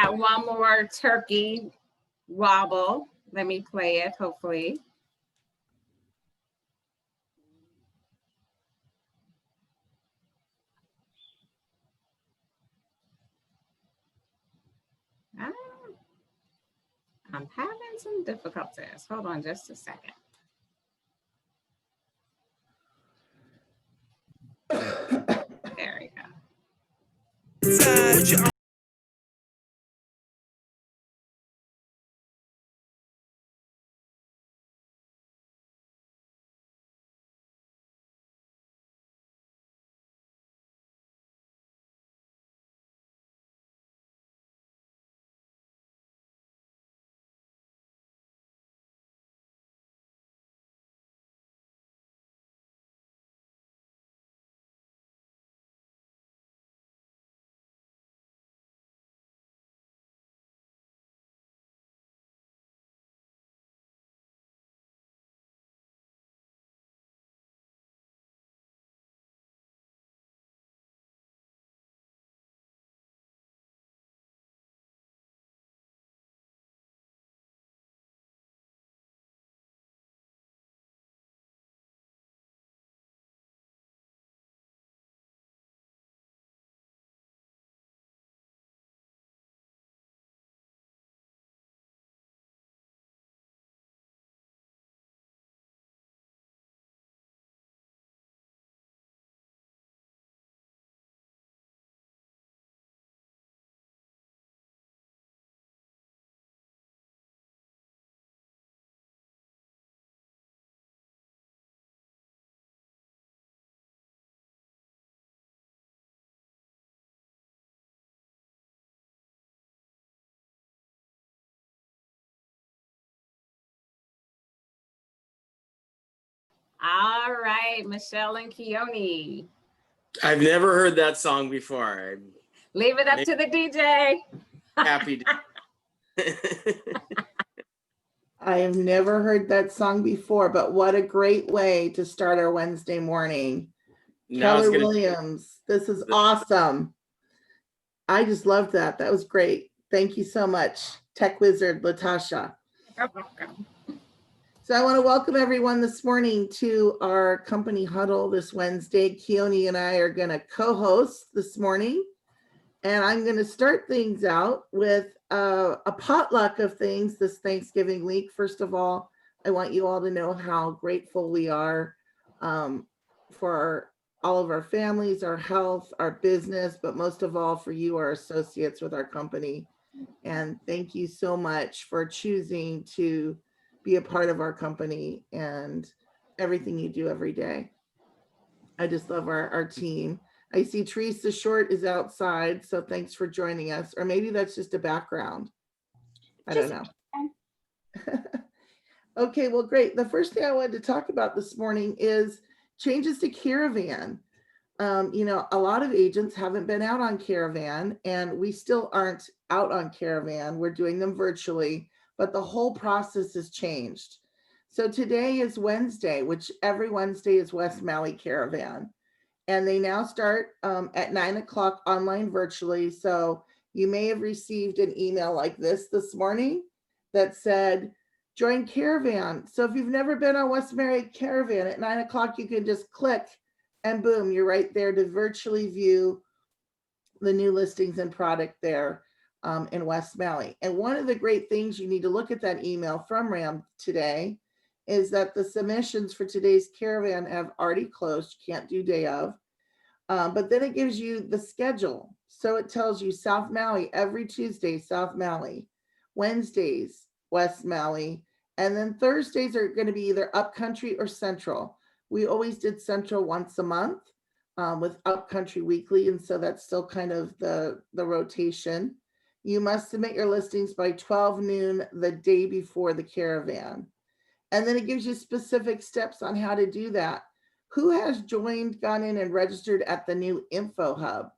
got one more turkey wobble. Let me play it, hopefully. I'm having some difficulties. Hold on just a second. There we go. All right, Michelle and Keone. I've never heard that song before. Leave it up to the DJ. Happy to. I have never heard that song before, but what a great way to start our Wednesday morning. Keller Williams, this is awesome. I just loved that. That was great. Thank you so much, Tech Wizard Latasha. You're welcome. So I want to welcome everyone this morning to our company huddle this Wednesday. Keone and I are going to co-host this morning, and I'm going to start things out with a potluck of things this Thanksgiving week. First of all, I want you all to know how grateful we are for all of our families, our health, our business, but most of all for you, our associates with our company. And thank you so much for choosing to be a part of our company and everything you do every day. I just love our team. I see Teresa Short is outside, so thanks for joining us. Or maybe that's just a background. I don't know. Okay, well, great. The first thing I wanted to talk about this morning is changes to Caravan. You know, a lot of agents haven't been out on Caravan, and we still aren't out on Caravan. We're doing them virtually, but the whole process has changed. So today is Wednesday, which every Wednesday is West Maui Caravan. And they now start at 9 o'clock online virtually. So you may have received an email like this morning that said, join Caravan. So if you've never been on West Maui Caravan at 9 o'clock, you can just click and boom, you're right there to virtually view the new listings and product there in West Maui. And one of the great things you need to look at that email from Ram today is that the submissions for today's Caravan have already closed, can't do day of, but then it gives you the schedule. So it tells you South Maui every Tuesday, South Maui, Wednesdays, West Maui, and then Thursdays are going to be either Upcountry or Central. We always did Central once a month with Upcountry weekly, and so that's still kind of the rotation. You must submit your listings by 12 noon the day before the Caravan. And then it gives you specific steps on how to do that. Who has joined, gone in and registered at the new Info Hub?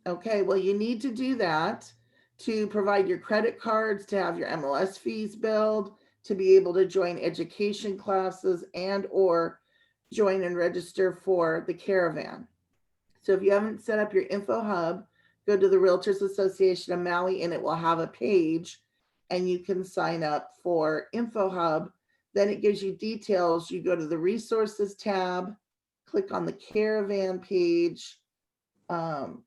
Okay, well, you need to do that to provide your credit cards, to have your MLS fees billed, to be able to join education classes and or join and register for the Caravan. So if you haven't set up your Info Hub, go to the Realtors Association of Maui and it will have a page and you can sign up for Info Hub. Then it gives you details. You go to the resources tab, click on the caravan page, and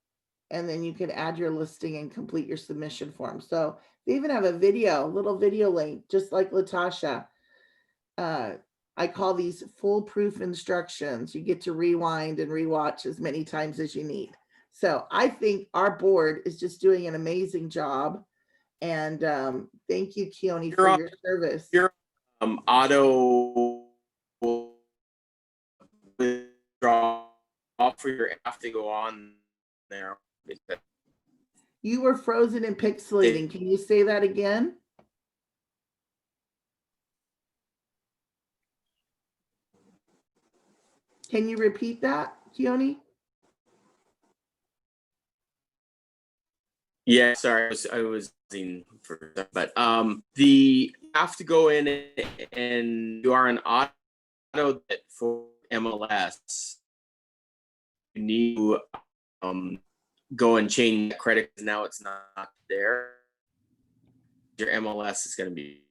then you can add your listing and complete your submission form. So they even have a little video link, just like Latasha. I call these foolproof instructions. You get to rewind and rewatch as many times as you need. So I think our board is just doing an amazing job. And thank you, Keone, for your service. Your auto withdraw for your have to go on there. You were frozen and pixelating. Can you say that again? Can you repeat that, Keone? Yeah, sorry, I was in for, but the have to go in and you are an auto that for MLS. You need to go and change the credit because now it's not there. Your MLS is going to be.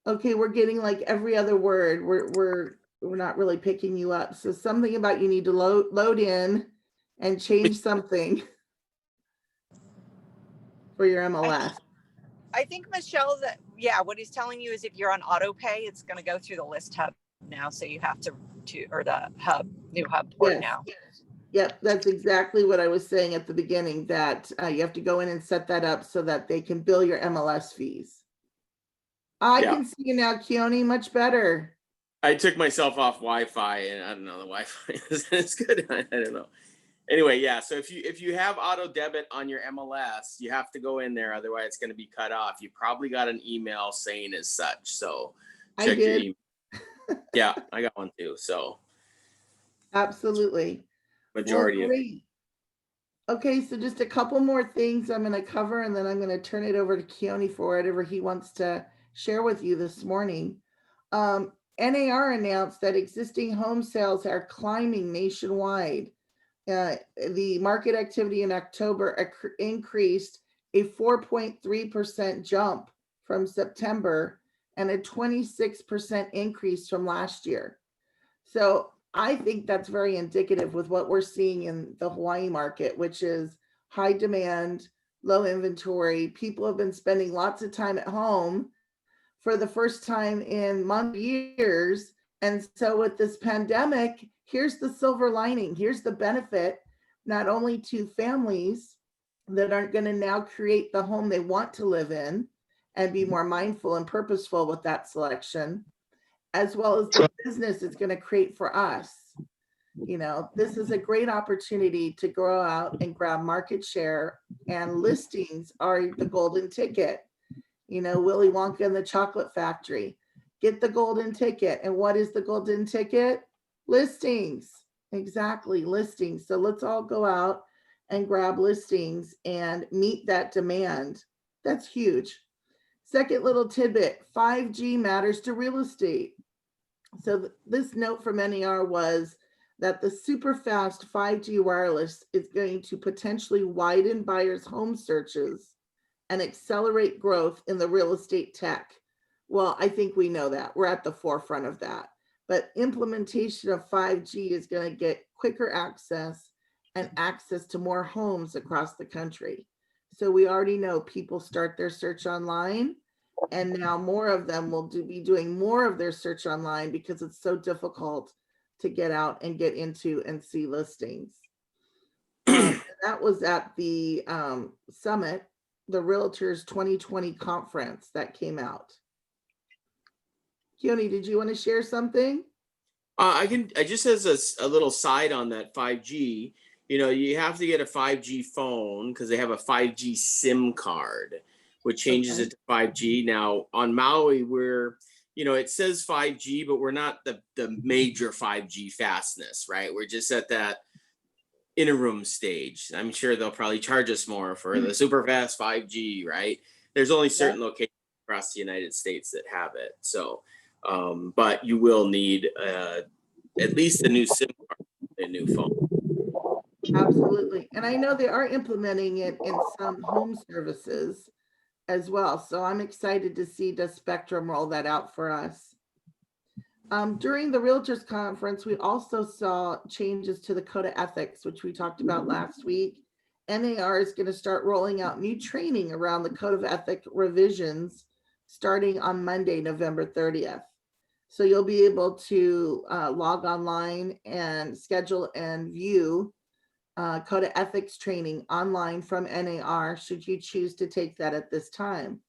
Okay, we're getting like every other word. We're not really picking you up. So something about you need to load in and change something for your MLS. I think Michelle, that what he's telling you is if you're on auto pay, it's going to go through the list hub now. So you have to or the new hub port now. Yep, that's exactly what I was saying at the beginning, that you have to go in and set that up so that they can bill your MLS fees. I can see you now, Keone, much better. I took myself off Wi-Fi and I don't know, the Wi-Fi is good. I don't know. Anyway, yeah. So if you have auto debit on your MLS, you have to go in there. Otherwise, it's going to be cut off. You probably got an email saying as such. So check your email. Yeah, I got one too. So absolutely. Majority of it. Okay, so just a couple more things I'm going to cover, and then I'm going to turn it over to Keone for whatever he wants to share with you this morning. NAR announced that existing home sales are climbing nationwide. The market activity in October increased a 4.3% jump from September and a 26% increase from last year. So I think that's very indicative with what we're seeing in the Hawaii market, which is high demand, low inventory. People have been spending lots of time at home for the first time in years. And so with this pandemic, here's the silver lining. Here's the benefit, not only to families that aren't going to now create the home they want to live in and be more mindful and purposeful with that selection, as well as the business it's going to create for us. You know, this is a great opportunity to go out and grab market share, and listings are the golden ticket. You know, Willy Wonka and the Chocolate Factory. Get the golden ticket. And what is the golden ticket? Listings. Exactly, listings. So let's all go out and grab listings and meet that demand. That's huge. Second little tidbit, 5G matters to real estate. So this note from NAR was that the super fast 5G wireless is going to potentially widen buyers' home searches and accelerate growth in the real estate tech. Well, I think we know that. We're at the forefront of that. But implementation of 5G is going to get quicker access and access to more homes across the country. So we already know people start their search online, and now more of them will be doing more of their search online because it's so difficult to get out and get into and see listings. That was at the summit, the Realtors 2020 conference that came out. Keone, did you want to share something? I just as a little side on that 5G, you know, you have to get a 5G phone because they have a 5G SIM card, which changes it to 5G. Now on Maui, we're, you know, it says 5G, but we're not the major 5G fastness, right? We're just at that interim stage. I'm sure they'll probably charge us more for the super fast 5G, right? There's only certain locations across the United States that have it. So, but you will need at least a new SIM card, a new phone. Absolutely. And I know they are implementing it in some home services as well. So I'm excited to see does Spectrum roll that out for us. During the Realtors Conference, we also saw changes to the Code of Ethics, which we talked about last week. NAR is going to start rolling out new training around the Code of Ethic revisions starting on Monday, November 30th. So you'll be able to log online and schedule and view Code of Ethics training online from NAR should you choose to take that at this time.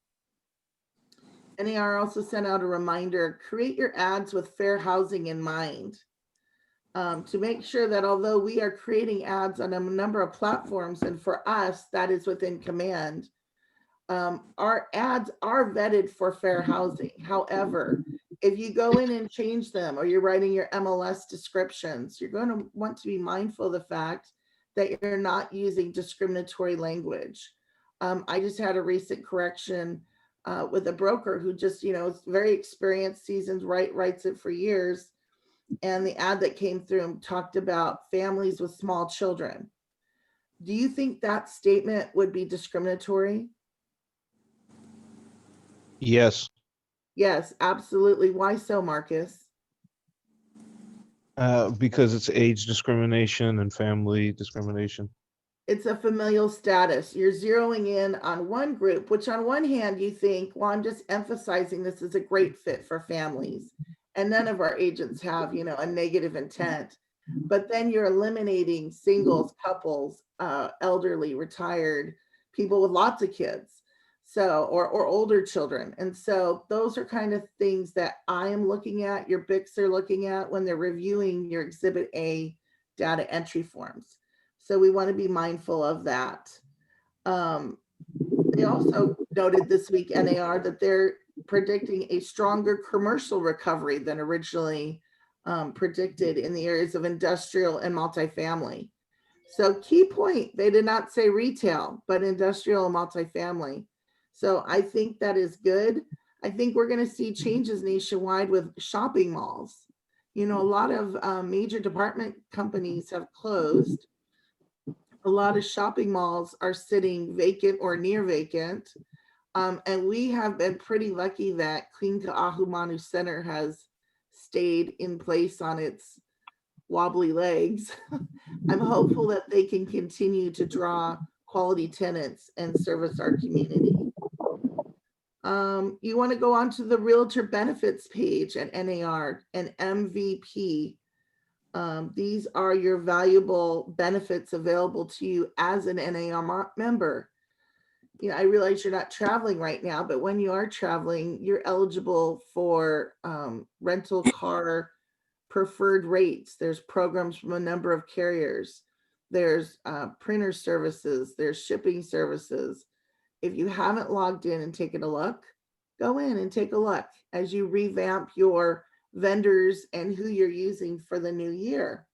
NAR also sent out a reminder, create your ads with fair housing in mind, to make sure that although we are creating ads on a number of platforms, and for us, that is within Command, our ads are vetted for fair housing. However, if you go in and change them or you're writing your MLS descriptions, you're going to want to be mindful of the fact that you're not using discriminatory language. I just had a recent correction with a broker who just, is very experienced, seasoned, writes it for years. And the ad that came through talked about families with small children. Do you think that statement would be discriminatory? Yes, Yes, absolutely. Why so, Marcus? because it's age discrimination and family discrimination. It's a familial status. You're zeroing in on one group, which on one hand you think, well, I'm just emphasizing this is a great fit for families. And none of our agents have, a negative intent. But then you're eliminating singles, couples, elderly, retired, people with lots of kids. So, or older children. And so those are kind of things that I am looking at, your BICs are looking at when they're reviewing your Exhibit A data entry forms. So we want to be mindful of that. They also noted this week, NAR, that they're predicting a stronger commercial recovery than originally predicted in the areas of industrial and multifamily. So key point, they did not say retail, but industrial and multifamily. So I think that is good. I think we're going to see changes nationwide with shopping malls. A lot of major department companies have closed. A lot of shopping malls are sitting vacant or near vacant. And we have been pretty lucky that Queen Ka'ahumanu Center has stayed in place on its wobbly legs. I'm hopeful that they can continue to draw quality tenants and service our community. You want to go on to the Realtor benefits page at NAR and MVP. These are your valuable benefits available to you as an NAR member. I realize you're not traveling right now, but when you are traveling, you're eligible for rental car preferred rates. There's programs from a number of carriers. There's printer services. There's shipping services. If you haven't logged in and taken a look, go in and take a look as you revamp your vendors and who you're using for the new year.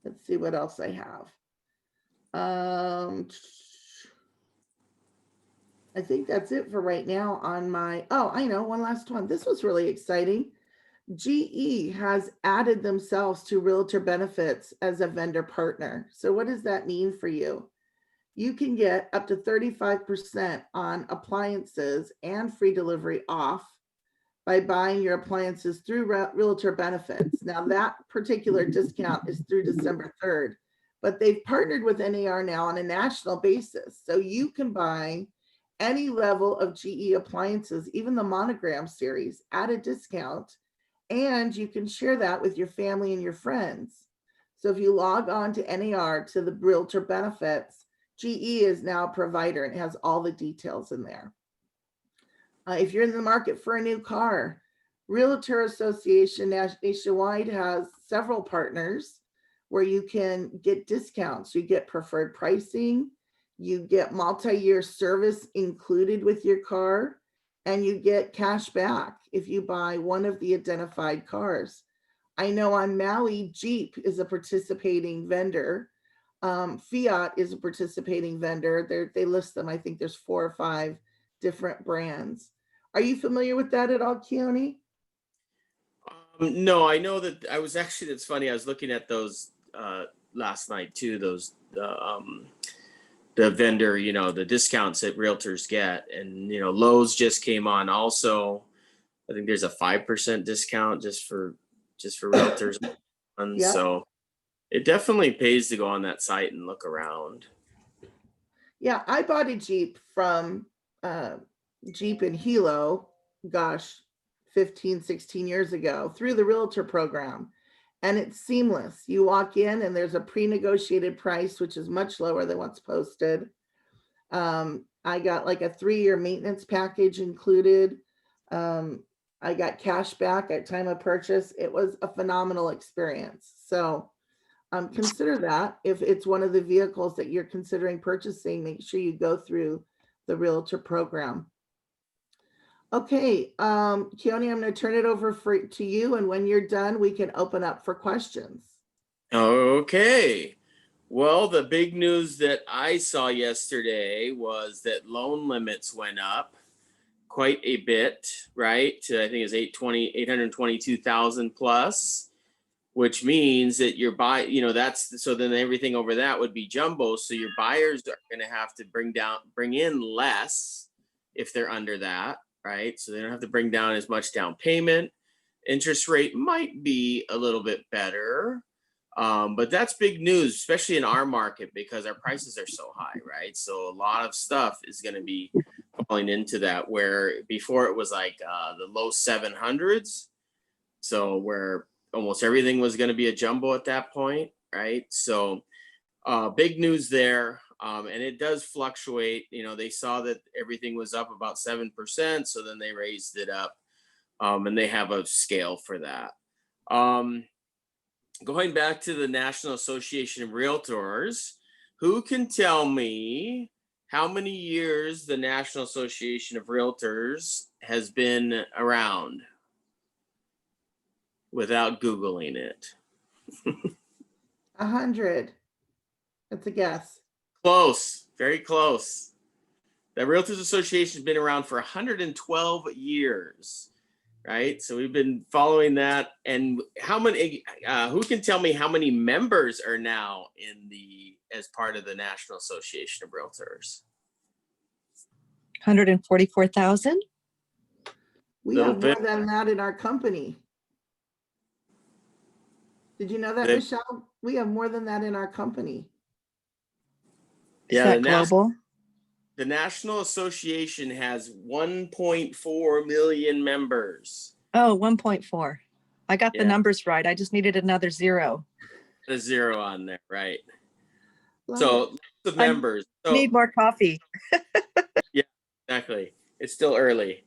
Let's see what else I have. I think that's it for right now on my, I know, one last one. This was really exciting. GE has added themselves to Realtor benefits as a vendor partner. So what does that mean for you? You can get up to 35% on appliances and free delivery off by buying your appliances through Realtor benefits. Now that particular discount is through December 3rd, but they've partnered with NAR now on a national basis. So you can buy any level of GE appliances, even the Monogram series, at a discount, and you can share that with your family and your friends. So if you log on to NAR to the Realtor benefits, GE is now a provider and has all the details in there. If you're in the market for a new car, Realtor Association nationwide has several partners where you can get discounts. You get preferred pricing, you get multi-year service included with your car, and you get cash back if you buy one of the identified cars. I know on Maui, Jeep is a participating vendor. Fiat is a participating vendor. They list them. I think there's 4 or 5 different brands. Are you familiar with that at all, Keone? No, I know that that's funny. I was looking at those last night too. The vendor, the discounts that realtors get, and Lowe's just came on also. I think there's a 5% discount just for realtors. And Yeah. so it definitely pays to go on that site and look around. Yeah, I bought a Jeep from Jeep and Hilo, gosh, 15, 16 years ago through the realtor program. And it's seamless. You walk in and there's a pre-negotiated price, which is much lower than what's posted. I got like a 3-year maintenance package included. I got cash back at time of purchase. It was a phenomenal experience. So consider that. If it's one of the vehicles that you're considering purchasing, make sure you go through the realtor program. Okay, Keone, I'm going to turn it over to you. And when you're done, we can open up for questions. Okay. Well, the big news that I saw yesterday was that loan limits went up quite a bit, right? I think it's 822,000 plus, which means that your so then everything over that would be jumbo. So your buyers are going to have to bring in less if they're under that, right? So they don't have to bring down as much down payment. Interest rate might be a little bit better. But that's big news, especially in our market, because our prices are so high, right? So a lot of stuff is going to be falling into that, where before it was like the low 700s. So where almost everything was going to be a jumbo at that point, right? So big news there. And it does fluctuate. They saw that everything was up about 7%. So then they raised it up, and they have a scale for that. Going back to the National Association of Realtors, who can tell me how many years the National Association of Realtors has been around without Googling it? 100. That's a guess. Close, very close. The Realtors Association has been around for 112 years. Right, so we've been following that. And how many? Who can tell me how many members are now as part of the National Association of Realtors? 144,000. We have more than that in our company. Did you know that, Michelle? We have more than that in our company. Is that global? The National Association has 1.4 million members. Oh, 1.4. I got the numbers right. I just needed another zero. A zero on there, right? Love so the members. Need more coffee. Yeah, exactly. It's still early.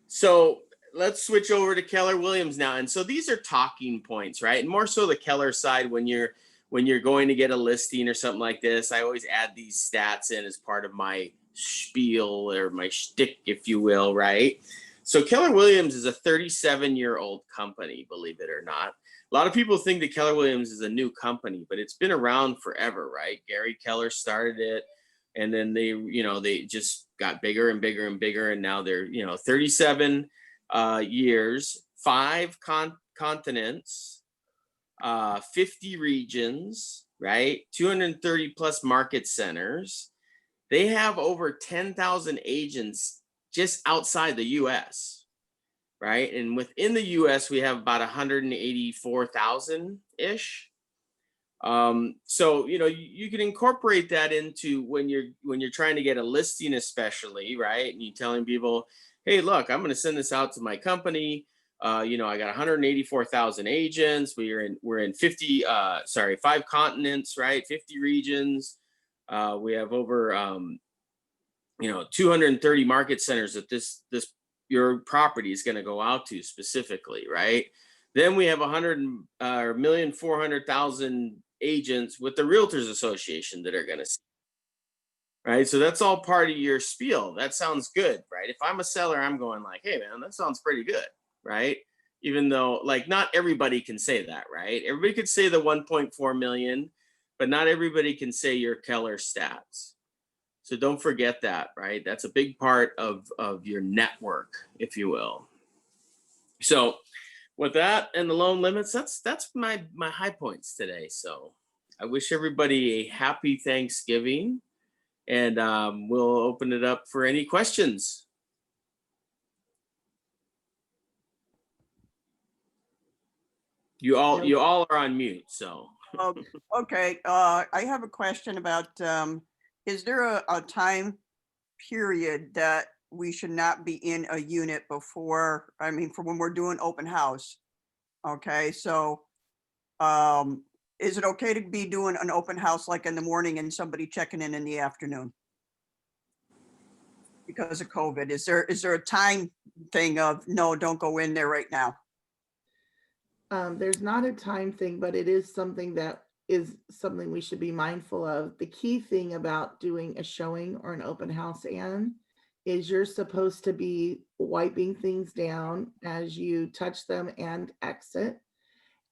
So let's switch over to Keller Williams now. And so these are talking points, right? And more so the Keller side when you're going to get a listing or something like this. I always add these stats in as part of my spiel or my shtick, if you will, right? So Keller Williams is a 37-year-old company, believe it or not. A lot of people think that Keller Williams is a new company, but it's been around forever, right? Gary Keller started it, and then they just got bigger and bigger and bigger, and now they're 37 years, 5 continents, 50 regions, right? 230 plus market centers. They have over 10,000 agents just outside the U.S., right? And within the U.S., we have about 184,000-ish. So, you can incorporate that into when you're trying to get a listing, especially, right? And you're telling people, hey, look, I'm going to send this out to my company. I got 184,000 agents. We're in 5 continents, right? 50 regions. We have over 230 market centers that your property is going to go out to specifically, right? Then we have 1,400,000 agents with the Realtors Association that are going to see, right? So that's all part of your spiel. That sounds good, right? If I'm a seller, I'm going like, hey man, that sounds pretty good, right? Even though like not everybody can say that, right? Everybody could say the 1.4 million, but not everybody can say your Keller stats. So don't forget that, right? That's a big part of your network, if you will. So with that and the loan limits, that's my high points today. So I wish everybody a happy Thanksgiving, and we'll open it up for any questions. You all are on mute, so. Okay, I have a question about, is there a time period that we should not be in a unit before, I mean, for when we're doing open house? Okay, so, is it okay to be doing an open house like in the morning and somebody checking in the afternoon? Because of COVID, is there a time thing of, no, don't go in there right now? There's not a time thing, but it is something we should be mindful of. The key thing about doing a showing or an open house, Anne, is you're supposed to be wiping things down as you touch them and exit.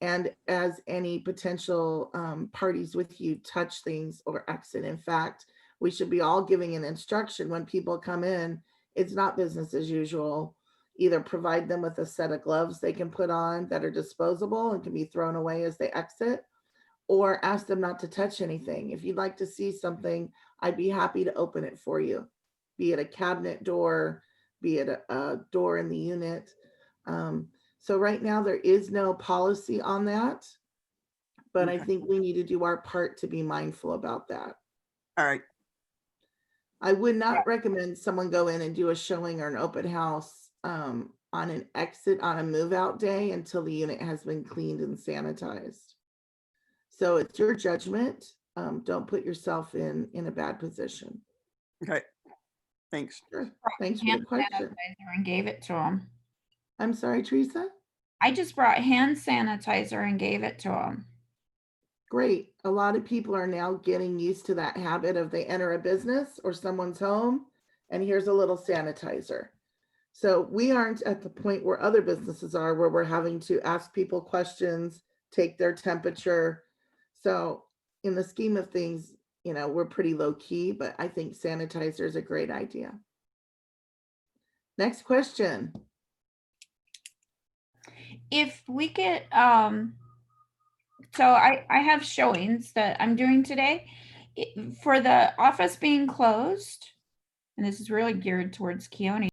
And as any potential parties with you touch things or exit. In fact, we should be all giving an instruction when people come in. It's not business as usual. Either provide them with a set of gloves they can put on that are disposable and can be thrown away as they exit, or ask them not to touch anything. If you'd like to see something, I'd be happy to open it for you, be it a cabinet door, be it a door in the unit. So right now there is no policy on that, but I Okay. think we need to do our part to be mindful about that. All right, I would not recommend someone go in and do a showing or an open house on an exit on a move out day until the unit has been cleaned and sanitized. So it's your judgment. Don't put yourself in a bad position. okay, thanks. Sure. Thanks for Hand the question. sanitizer and gave it to him. I'm sorry, Teresa. I just brought hand sanitizer and gave it to him. Great. A lot of people are now getting used to that habit of they enter a business or someone's home and here's a little sanitizer. So we aren't at the point where other businesses are, where we're having to ask people questions, take their temperature. So in the scheme of things, we're pretty low key, but I think sanitizer is a great idea. Next question. If we get, so I have showings that I'm doing today. For the office being closed, and this is really geared towards Keone.